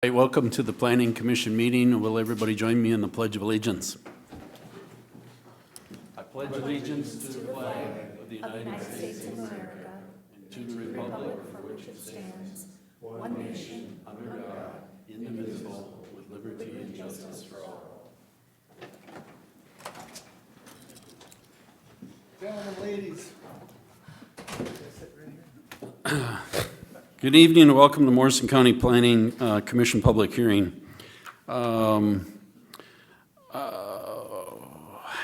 Hey, welcome to the Planning Commission meeting. Will everybody join me in the Pledge of Allegiance? I pledge allegiance to the flag of the United States of America and to the republic for which it stands, one nation, under God, indivisible, with liberty and justice for all. Gentlemen, ladies. Good evening and welcome to Morrison County Planning Commission public hearing. Have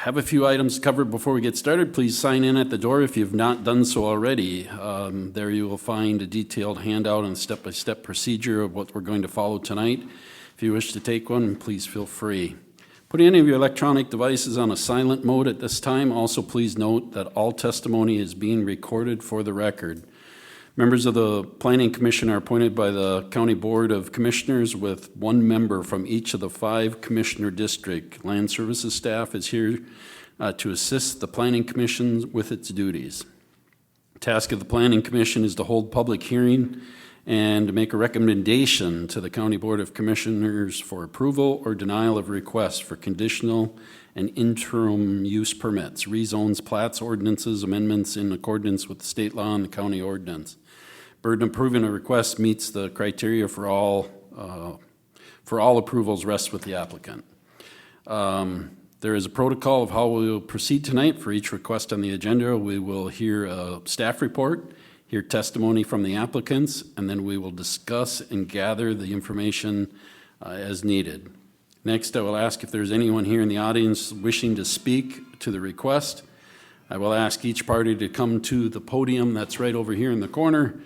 a few items covered before we get started. Please sign in at the door if you've not done so already. There you will find a detailed handout and step-by-step procedure of what we're going to follow tonight. If you wish to take one, please feel free. Put any of your electronic devices on a silent mode at this time. Also, please note that all testimony is being recorded for the record. Members of the Planning Commission are appointed by the County Board of Commissioners with one member from each of the 5 commissioner district. Land Services staff is here to assist the Planning Commission with its duties. The task of the Planning Commission is to hold public hearing and to make a recommendation to the County Board of Commissioners for approval or denial of requests for conditional and interim use permits, rezones, plats, ordinances, amendments in accordance with the state law and the county ordinance. Burden of proving a request meets the criteria for all approvals rests with the applicant. There is a protocol of how we will proceed tonight. For each request on the agenda, we will hear a staff report, hear testimony from the applicants, and then we will discuss and gather the information as needed. Next, I will ask if there's anyone here in the audience wishing to speak to the request. I will ask each party to come to the podium that's right over here in the corner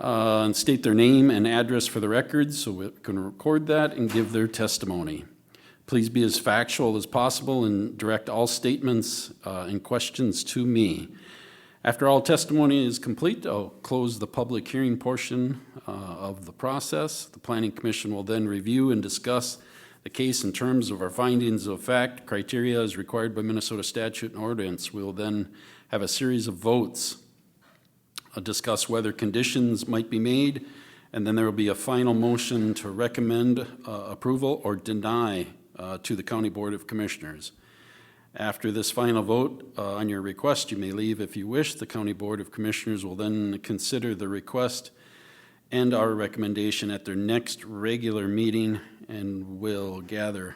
and state their name and address for the record so we can record that and give their testimony. Please be as factual as possible and direct all statements and questions to me. After all testimony is complete, I'll close the public hearing portion of the process. The Planning Commission will then review and discuss the case in terms of our findings of fact, criteria as required by Minnesota statute and ordinance. We will then have a series of votes, discuss whether conditions might be made, and then there will be a final motion to recommend approval or deny to the County Board of Commissioners. After this final vote on your request, you may leave if you wish. The County Board of Commissioners will then consider the request and our recommendation at their next regular meeting and will gather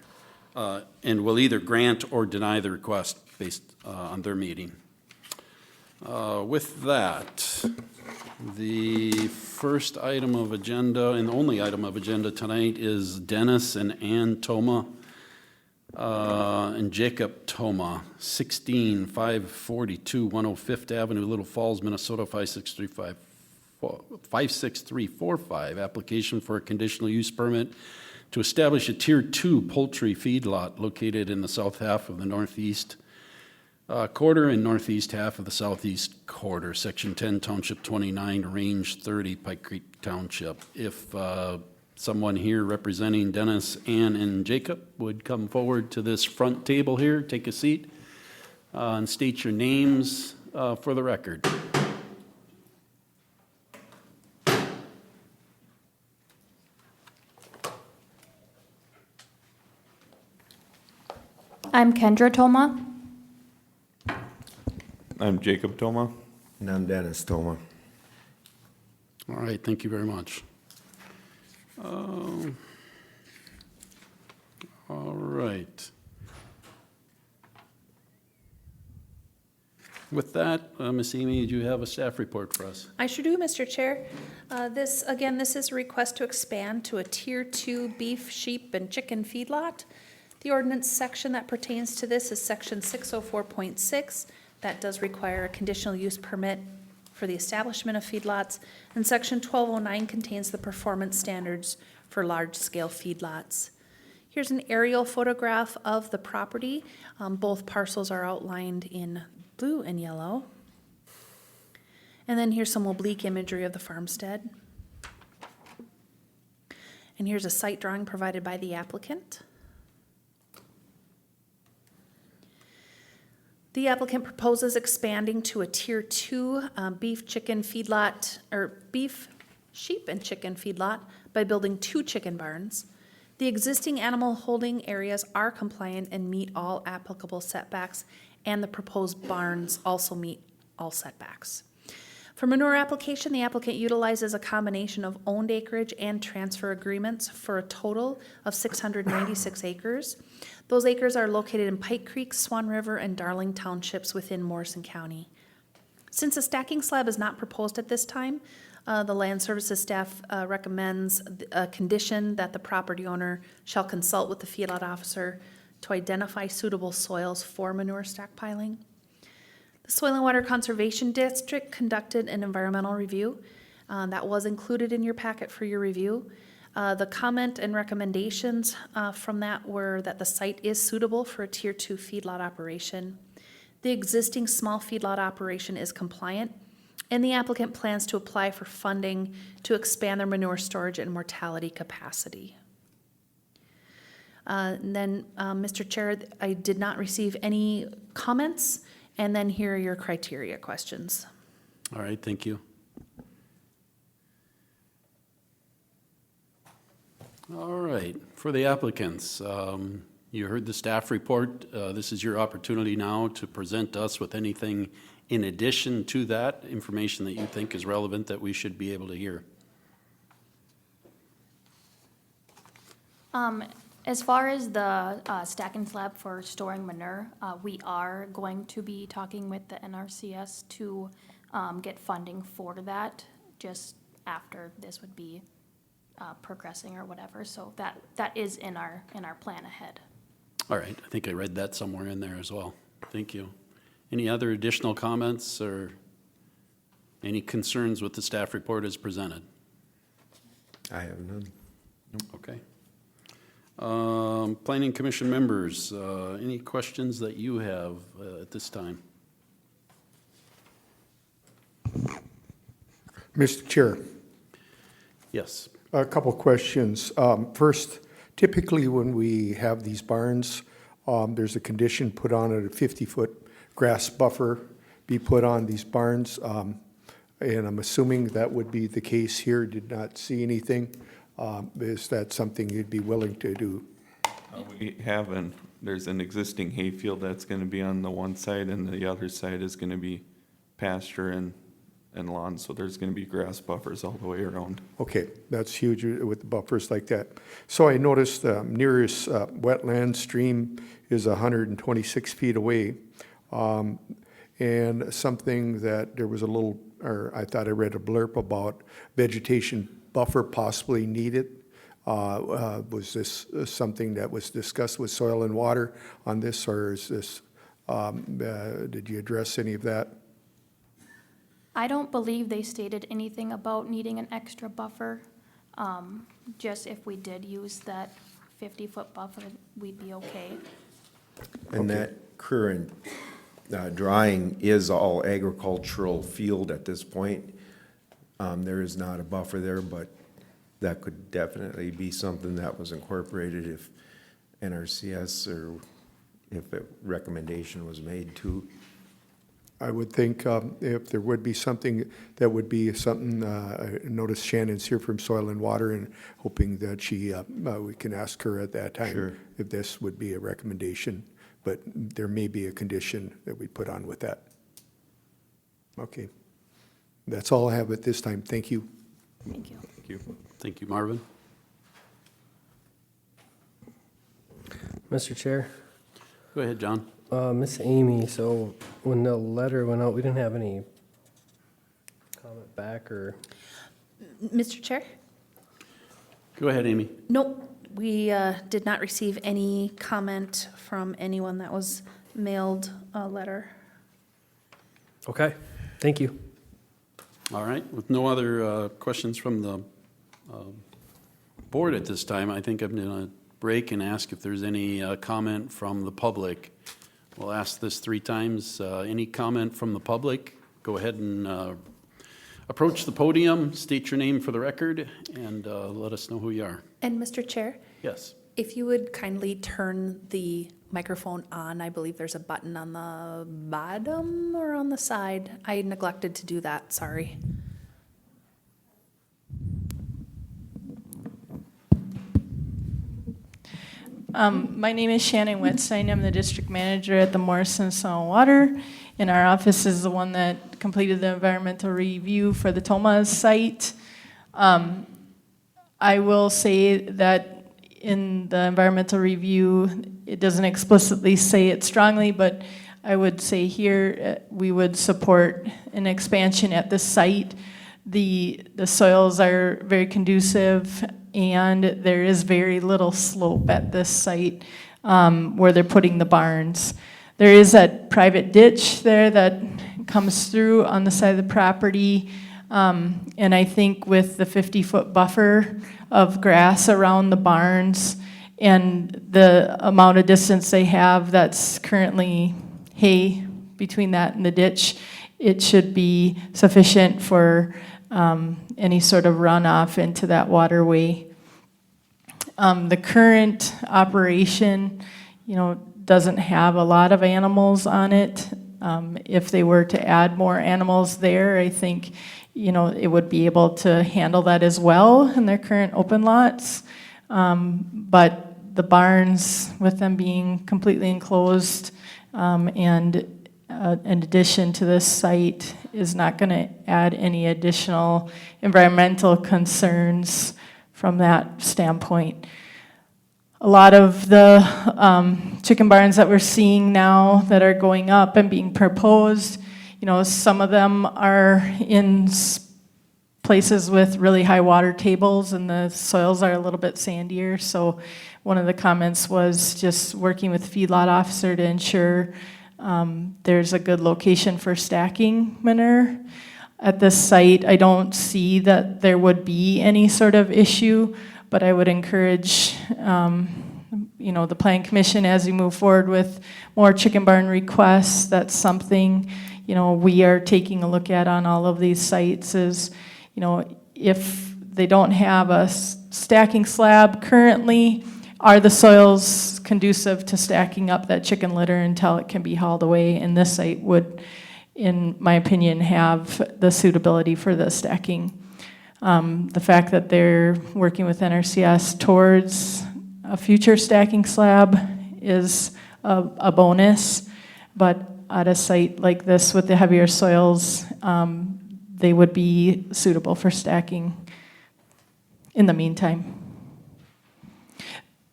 and will either grant or deny the request based on their meeting. With that, the first item of agenda and the only item of agenda tonight is Dennis and Ann Thoma and Jacob Thoma, 16542 105th Avenue, Little Falls, Minnesota 56345. Application for a conditional use permit to establish a Tier 2 poultry feedlot located in the south half of the northeast quarter and northeast half of the southeast quarter, Section 10, Township 29, Range 30, Pike Creek Township. If someone here representing Dennis, Ann, and Jacob would come forward to this front table here, take a seat, and state your names for the record. I'm Kendra Thoma. I'm Jacob Thoma. And I'm Dennis Thoma. All right, thank you very much. All right. With that, Ms. Amy, do you have a staff report for us? I sure do, Mr. Chair. This is a request to expand to a Tier 2 beef, sheep, and chicken feedlot. The ordinance section that pertains to this is Section 604.6. That does require a conditional use permit for the establishment of feedlots. And Section 1209 contains the performance standards for large-scale feedlots. Here's an aerial photograph of the property. Both parcels are outlined in blue and yellow. And then here's some oblique imagery of the farmstead. And here's a site drawing provided by the applicant. The applicant proposes expanding to a Tier 2 beef, chicken feedlot, or beef, sheep and chicken feedlot by building 2 chicken barns. The existing animal holding areas are compliant and meet all applicable setbacks, and the proposed barns also meet all setbacks. For manure application, the applicant utilizes a combination of owned acreage and transfer agreements for a total of 696 acres. Those acres are located in Pike Creek, Swan River, and Darling Townships within Morrison County. Since a stacking slab is not proposed at this time, the Land Services staff recommends a condition that the property owner shall consult with the feedlot officer to identify suitable soils for manure stockpiling. The Soil and Water Conservation District conducted an environmental review. That was included in your packet for your review. The comment and recommendations from that were that the site is suitable for a Tier 2 feedlot operation. The existing small feedlot operation is compliant, and the applicant plans to apply for funding to expand their manure storage and mortality capacity. And then, Mr. Chair, I did not receive any comments, and then here are your criteria questions. All right, thank you. All right, for the applicants, you heard the staff report. This is your opportunity now to present us with anything in addition to that information that you think is relevant that we should be able to hear. As far as the stacking slab for storing manure, we are going to be talking with the NRCS to get funding for that, just after this would be progressing or whatever. So that is in our plan ahead. All right, I think I read that somewhere in there as well. Thank you. Any other additional comments or any concerns with the staff report as presented? I have none. Okay. Planning Commission members, any questions that you have at this time? Mr. Chair, Yes. a couple questions. First, typically when we have these barns, there's a condition put on it, a 50-foot grass buffer be put on these barns. And I'm assuming that would be the case here. Did not see anything. Is that something you'd be willing to do? We haven't. There's an existing hayfield that's gonna be on the one side, and the other side is gonna be pasture and lawn, so there's gonna be grass buffers all the way around. Okay, that's huge with the buffers like that. So I noticed the nearest wetland stream is 126 feet away. And something that there was a little, or I thought I read a blurb about vegetation buffer possibly needed. Was this something that was discussed with Soil and Water on this, or is this, did you address any of that? I don't believe they stated anything about needing an extra buffer. Just if we did use that 50-foot buffer, we'd be okay. And that current drawing is all agricultural field at this point. There is not a buffer there, but that could definitely be something that was incorporated if NRCS or if a recommendation was made to. I would think if there would be something, that would be something, I noticed Shannon's here from Soil and Water, and hoping that she, we can ask her at that time Sure. if this would be a recommendation, but there may be a condition that we put on with that. Okay. That's all I have at this time. Thank you. Thank you. Thank you. Thank you, Marvin. Mr. Chair, Go ahead, John. Miss Amy, so when the letter went out, we didn't have any comment back or, Mr. Chair? Go ahead, Amy. Nope, we did not receive any comment from anyone that was mailed a letter. okay, thank you. All right, with no other questions from the board at this time, I think I'm going to break and ask if there's any comment from the public. We'll ask this 3 times. Any comment from the public? Go ahead and approach the podium, state your name for the record, and let us know who you are. And Mr. Chair, Yes. if you would kindly turn the microphone on, I believe there's a button on the bottom or on the side. I neglected to do that, sorry. My name is Shannon Wetstein. I'm the district manager at the Morrison Soil and Water. And our office is the one that completed the environmental review for the Tomas site. I will say that in the environmental review, it doesn't explicitly say it strongly, but I would say here we would support an expansion at the site. The soils are very conducive, and there is very little slope at this site where they're putting the barns. There is that private ditch there that comes through on the side of the property, and I think with the 50-foot buffer of grass around the barns and the amount of distance they have that's currently hay between that and the ditch, it should be sufficient for any sort of runoff into that waterway. The current operation, doesn't have a lot of animals on it. If they were to add more animals there, I think, it would be able to handle that as well in their current open lots. But the barns, with them being completely enclosed, and in addition to this site, is not going to add any additional environmental concerns from that standpoint. A lot of the chicken barns that we're seeing now that are going up and being proposed, some of them are in places with really high water tables and the soils are a little bit sandier. So one of the comments was just working with the feedlot officer to ensure there's a good location for stacking manure. At this site, I don't see that there would be any sort of issue, but I would encourage, the Plan Commission as we move forward with more chicken barn requests. That's something, we are taking a look at on all of these sites is, if they don't have a stacking slab currently, are the soils conducive to stacking up that chicken litter until it can be hauled away? And this site would, in my opinion, have the suitability for the stacking. The fact that they're working with NRCS towards a future stacking slab is a bonus, but at a site like this with the heavier soils, they would be suitable for stacking in the meantime.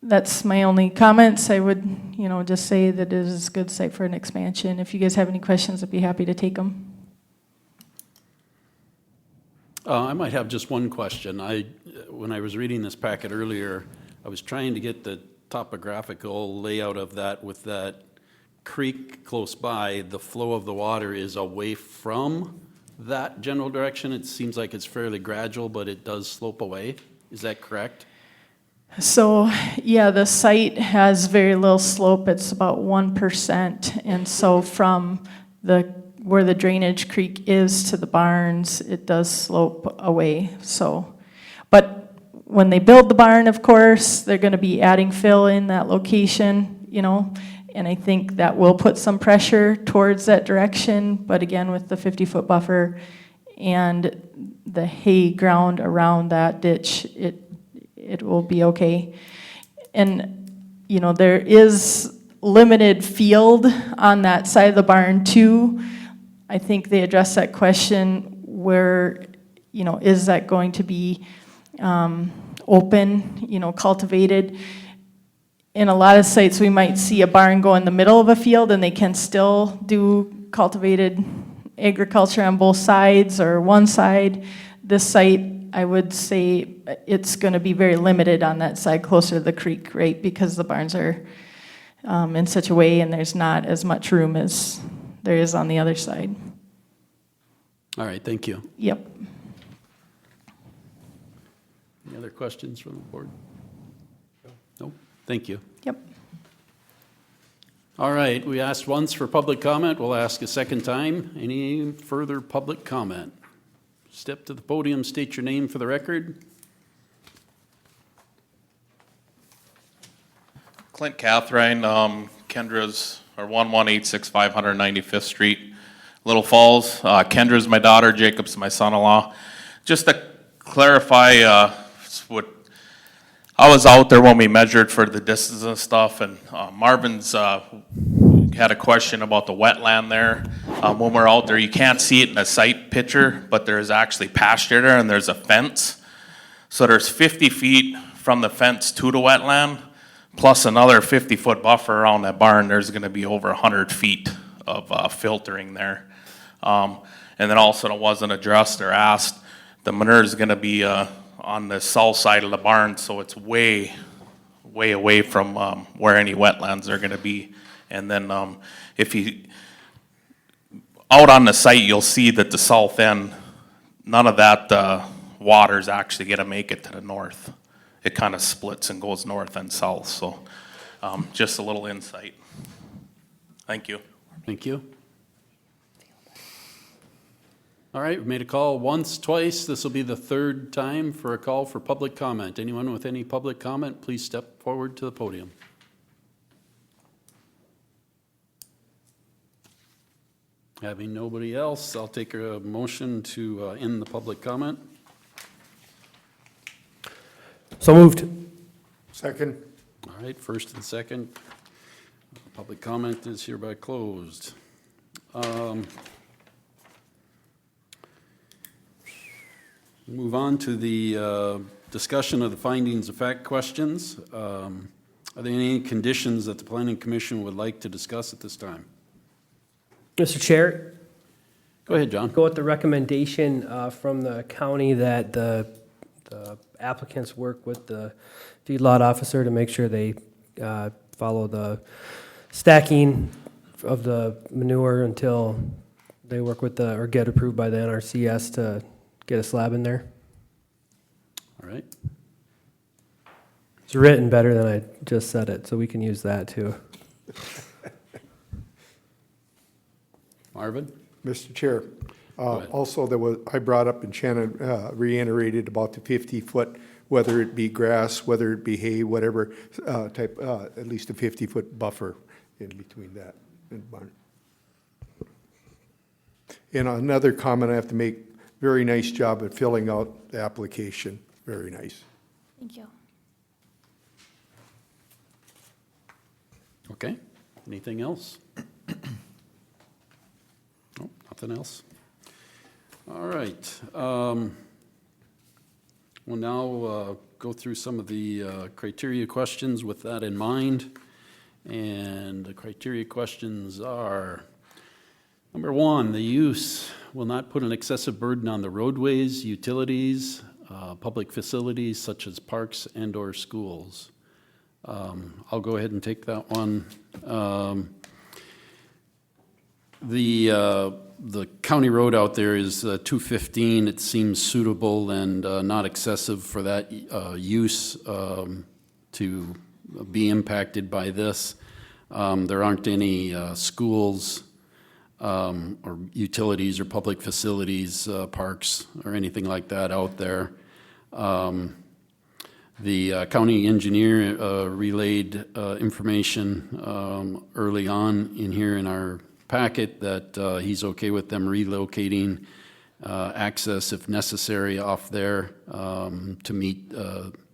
That's my only comments. I would, just say that it is a good site for an expansion. If you guys have any questions, I'd be happy to take them. I might have just one question. When I was reading this packet earlier, I was trying to get the topographical layout of that with that creek close by. The flow of the water is away from that general direction. It seems like it's fairly gradual, but it does slope away. Is that correct? So, yeah, the site has very little slope. It's about 1%. And so from where the drainage creek is to the barns, it does slope away. So, but when they build the barn, of course, they're going to be adding fill in that location, and I think that will put some pressure towards that direction. But again, with the 50-foot buffer and the hay ground around that ditch, it will be okay. And, there is limited field on that side of the barn too. I think they addressed that question where, is that going to be open, cultivated? In a lot of sites, we might see a barn go in the middle of a field and they can still do cultivated agriculture on both sides or one side. This site, I would say it's going to be very limited on that side closer to the creek, right? Because the barns are in such a way and there's not as much room as there is on the other side. All right, thank you. Yep. Any other questions from the board? No? Thank you. Yep. All right, we asked once for public comment. We'll ask a second time. Any further public comment? Step to the podium, state your name for the record. Clint Catherine, Kendra's, or 11865 195th Street, Little Falls. Kendra's my daughter, Jacob's my son-in-law. Just to clarify what I was out there when we measured for the distance and stuff, and Marvin's had a question about the wetland there. When we're out there, you can't see it in a site picture, but there's actually pasture there, and there's a fence. So there's 50 feet from the fence to the wetland, plus another 50-foot buffer around that barn. There's gonna be over 100 feet of filtering there. And then also, it wasn't addressed or asked, the manure is gonna be on the south side of the barn, so it's way away from where any wetlands are gonna be. And then if you, out on the site, you'll see that the south end, none of that water's actually gonna make it to the north. It kind of splits and goes north and south, so just a little insight. Thank you. Thank you. All right, we made a call once, twice. This will be the third time for a call for public comment. Anyone with any public comment, please step forward to the podium. Having nobody else, I'll take a motion to end the public comment. So moved. Second. All right, first and second. Public comment is hereby closed. Move on to the discussion of the findings of fact questions. Are there any conditions that the Planning Commission would like to discuss at this time? Mr. Chair, Go ahead, John. go with the recommendation from the county that the applicants work with the feedlot officer to make sure they follow the stacking of the manure until they work with or get approved by the NRCS to get a slab in there. All right. It's written better than I just said it, so we can use that too. Marvin? Mr. Chair, ahead. also I brought up and Shannon reiterated about the 50-foot, whether it be grass, whether it be hay, whatever type, at least a 50-foot buffer in between that and barn. And another comment I have to make, very nice job at filling out the application, very nice. Thank you. Okay. Anything else? Nope, nothing else. All right. We'll now go through some of the criteria questions with that in mind. And the criteria questions are, number one, the use will not put an excessive burden on the roadways, utilities, public facilities such as parks and/or schools. I'll go ahead and take that one. The county road out there is 215. It seems suitable and not excessive for that use to be impacted by this. There aren't any schools or utilities or public facilities, parks or anything like that out there. The county engineer relayed information early on in here in our packet that he's okay with them relocating access if necessary off there to meet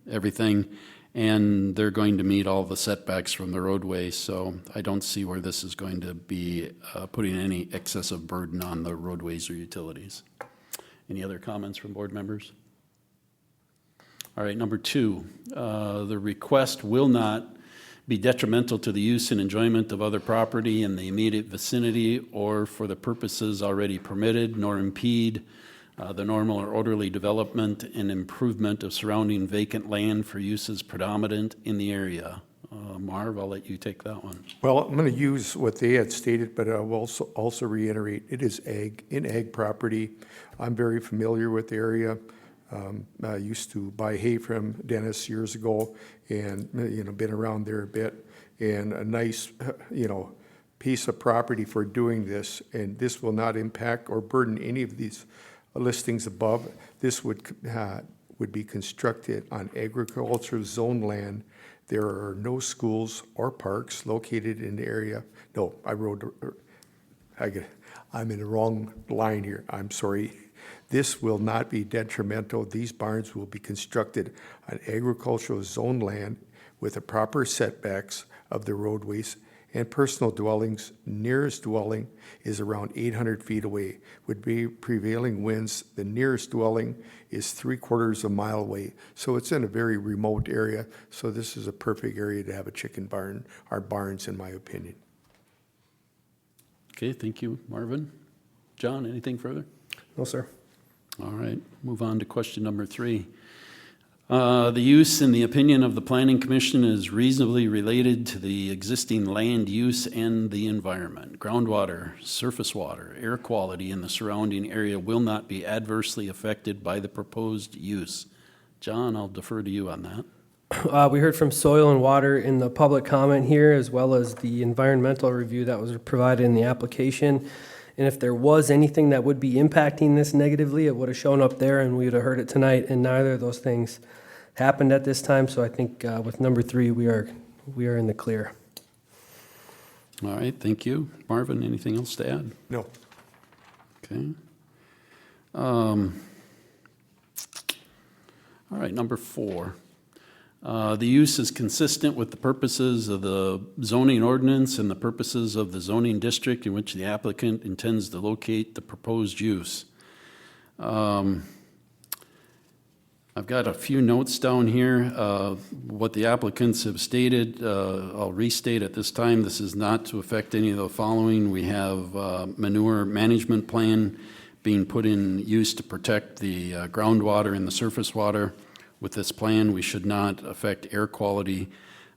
everything. And they're going to meet all the setbacks from the roadway, so I don't see where this is going to be putting any excessive burden on the roadways or utilities. Any other comments from board members? All right, number two, the request will not be detrimental to the use and enjoyment of other property in the immediate vicinity or for the purposes already permitted, nor impede the normal or orderly development and improvement of surrounding vacant land for uses predominant in the area. Marv, I'll let you take that one. Well, I'm going to use what they had stated, but I will also reiterate, it is ag property. I'm very familiar with the area. I used to buy hay from Dennis years ago and, been around there a bit. And a nice, piece of property for doing this. And this will not impact or burden any of these listings above. This would be constructed on agricultural zone land. There are no schools or parks located in the area. No, I'm in the wrong line here. I'm sorry. This will not be detrimental. These barns will be constructed on agricultural zone land with the proper setbacks of the roadways and personal dwellings. Nearest dwelling is around 800 feet away. Would be prevailing winds. The nearest dwelling is 3/4 of a mile away. So it's in a very remote area. So this is a perfect area to have a chicken barn, or barns, in my opinion. Okay, thank you, Marvin. John, anything further? No, sir. All right, move on to question number 3. The use, in the opinion of the Planning Commission, is reasonably related to the existing land use and the environment. Groundwater, surface water, air quality in the surrounding area will not be adversely affected by the proposed use. John, I'll defer to you on that. We heard from Soil and Water in the public comment here, as well as the environmental review that was provided in the application. And if there was anything that would be impacting this negatively, it would have shown up there and we would have heard it tonight, and neither of those things happened at this time. So I think with number 3, we are in the clear. All right, thank you. Marvin, anything else to add? No. Okay. All right, number 4. The use is consistent with the purposes of the zoning ordinance and the purposes of the zoning district in which the applicant intends to locate the proposed use. I've got a few notes down here. What the applicants have stated, I'll restate at this time. This is not to affect any of the following. We have manure management plan being put in use to protect the groundwater and the surface water. With this plan, we should not affect air quality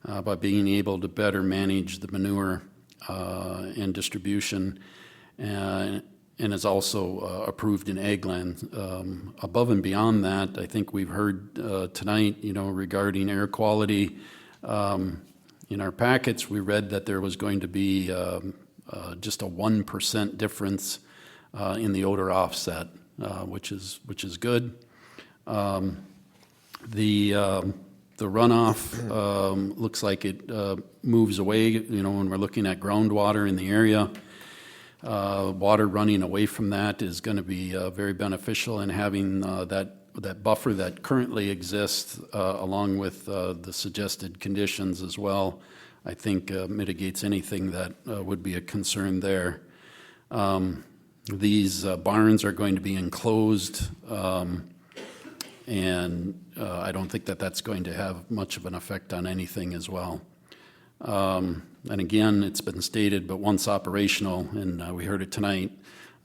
by being able to better manage the manure and distribution, and is also approved in ag land. Above and beyond that, I think we've heard tonight, regarding air quality. In our packets, we read that there was going to be just a 1% difference in the odor offset, which is good. The runoff looks like it moves away, when we're looking at groundwater in the area. Water running away from that is going to be very beneficial, and having that buffer that currently exists along with the suggested conditions as well, I think mitigates anything that would be a concern there. These barns are going to be enclosed, and I don't think that that's going to have much of an effect on anything as well. And again, it's been stated, but once operational, and we heard it tonight,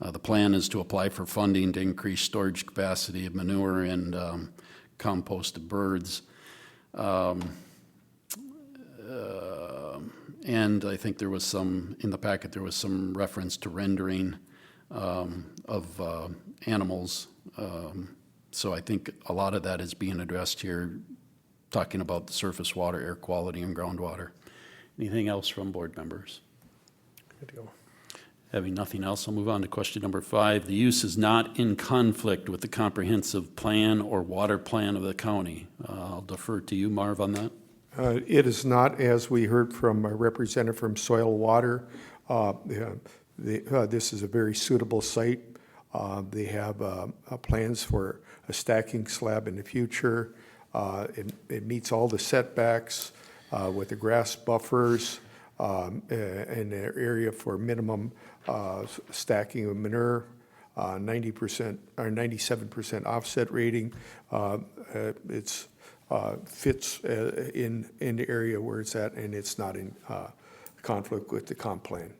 the plan is to apply for funding to increase storage capacity of manure and compost of birds. And I think there was some, in the packet, there was some reference to rendering of animals. So I think a lot of that is being addressed here, talking about the surface water, air quality, and groundwater. Anything else from board members? Good to go. Having nothing else, I'll move on to question number 5. The use is not in conflict with the comprehensive plan or water plan of the county. I'll defer to you, Marv, on that. It is not, as we heard from a representative from Soil Water. This is a very suitable site. They have plans for a stacking slab in the future. It meets all the setbacks with the grass buffers and the area for minimum stacking of manure, 90% or 97% offset rating. It's fits in the area where it's at, and it's not in conflict with the comp plan.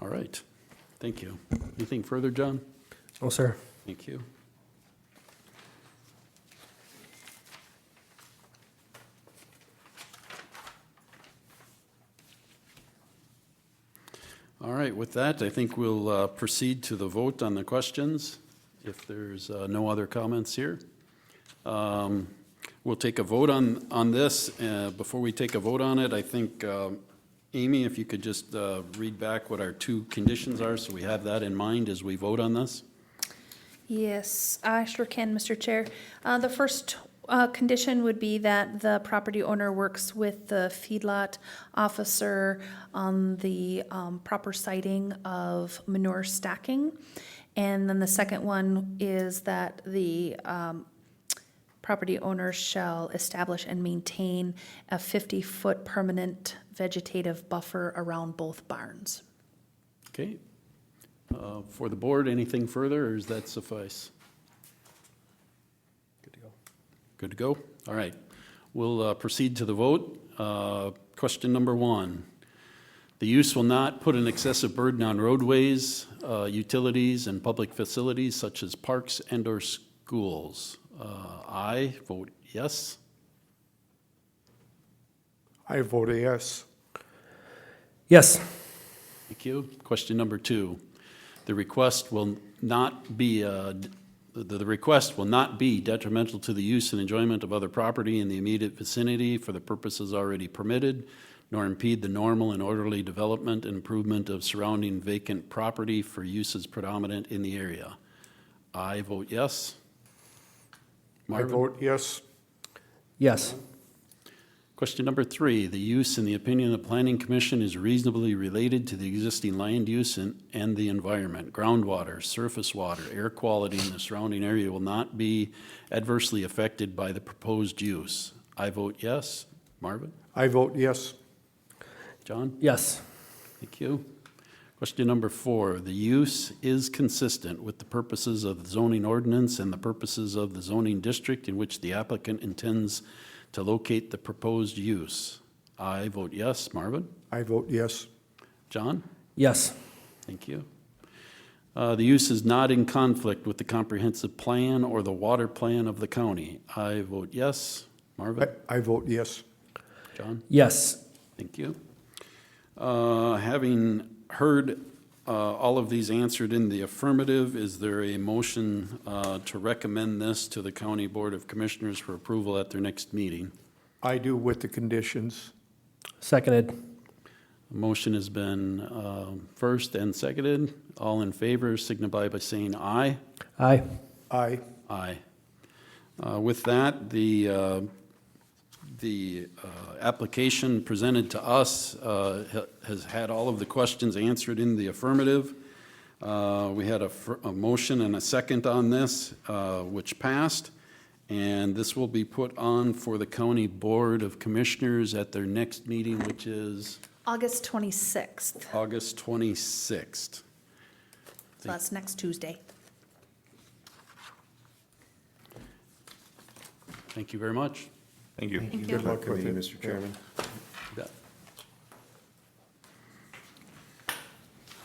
All right. Thank you. Anything further, John? No, sir. Thank you. All right, with that, I think we'll proceed to the vote on the questions, if there's no other comments here. We'll take a vote on this. Before we take a vote on it, I think, Amy, if you could just read back what our 2 conditions are, so we have that in mind as we vote on this. Yes, I sure can, Mr. Chair. The first Condition would be that the property owner works with the feedlot officer on the proper siting of manure stacking. And then the second one is that the property owner shall establish and maintain a 50-foot permanent vegetative buffer around both barns. Okay. For the board, anything further, or does that suffice? Good to go. Good to go? All right. We'll proceed to the vote. Question number 1. The use will not put an excessive burden on roadways, utilities, and public facilities such as parks and/or schools. I vote yes. I vote yes. Yes. Thank you. Question number 2. The request will not be the request will not be detrimental to the use and enjoyment of other property in the immediate vicinity for the purposes already permitted, nor impede the normal and orderly development and improvement of surrounding vacant property for uses predominant in the area. I vote yes. I vote yes. Yes. Question number 3, the use, in the opinion of the Planning Commission, is reasonably related to the existing land use and the environment. Groundwater, surface water, air quality in the surrounding area will not be adversely affected by the proposed use. I vote yes. Marvin? I vote yes. John? Yes. Thank you. Question number 4, the use is consistent with the purposes of the zoning ordinance and the purposes of the zoning district in which the applicant intends to locate the proposed use. I vote yes. Marvin? I vote yes. John? Yes. Thank you. The use is not in conflict with the comprehensive plan or the water plan of the county. I vote yes. Marvin? I vote yes. John? Yes. Thank you. Having heard all of these answered in the affirmative, is there a motion to recommend this to the County Board of Commissioners for approval at their next meeting? I do with the conditions. Seconded. A motion has been first and seconded. All in favor signify by saying aye. Aye. Aye. Aye. With that, the application presented to us has had all of the questions answered in the affirmative. We had a motion and a second on this, which passed, and this will be put on for the County Board of Commissioners at their next meeting, which is August 26th, August 26th. so that's next Tuesday. Thank you very much. Thank you. Thank you. Good luck with you, Mr. Chairman. You bet.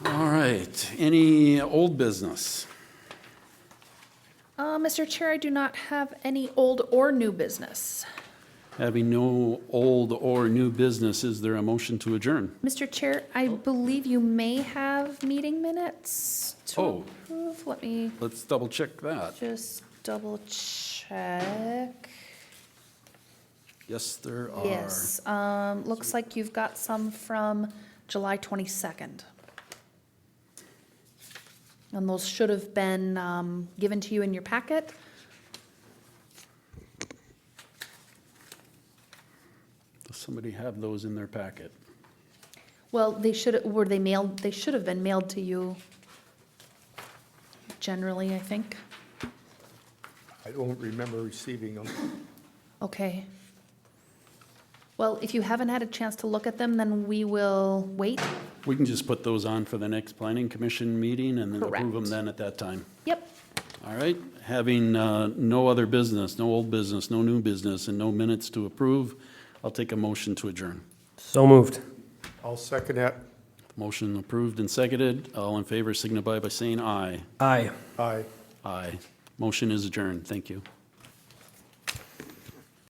All right, any old business? Mr. Chair, I do not have any old or new business. Having no old or new business, is there a motion to adjourn? Mr. Chair, I believe you may have meeting minutes to Oh. approve. Let me Let's double check that. just double check. Yes, there are. Yes, looks like you've got some from July 22nd. And those should have been given to you in your packet. Does somebody have those in their packet? Well, were they mailed, they should have been mailed to you generally, I think. I don't remember receiving them. Okay. Well, if you haven't had a chance to look at them, then we will wait. We can just put those on for the next planning commission meeting and then approve them Correct. then at that time. Yep. All right, having no other business, no old business, no new business, and no minutes to approve, I'll take a motion to adjourn. So moved. I'll second that. Motion approved and seconded. All in favor signify by saying aye. Aye. Aye. Aye. Motion is adjourned. Thank you.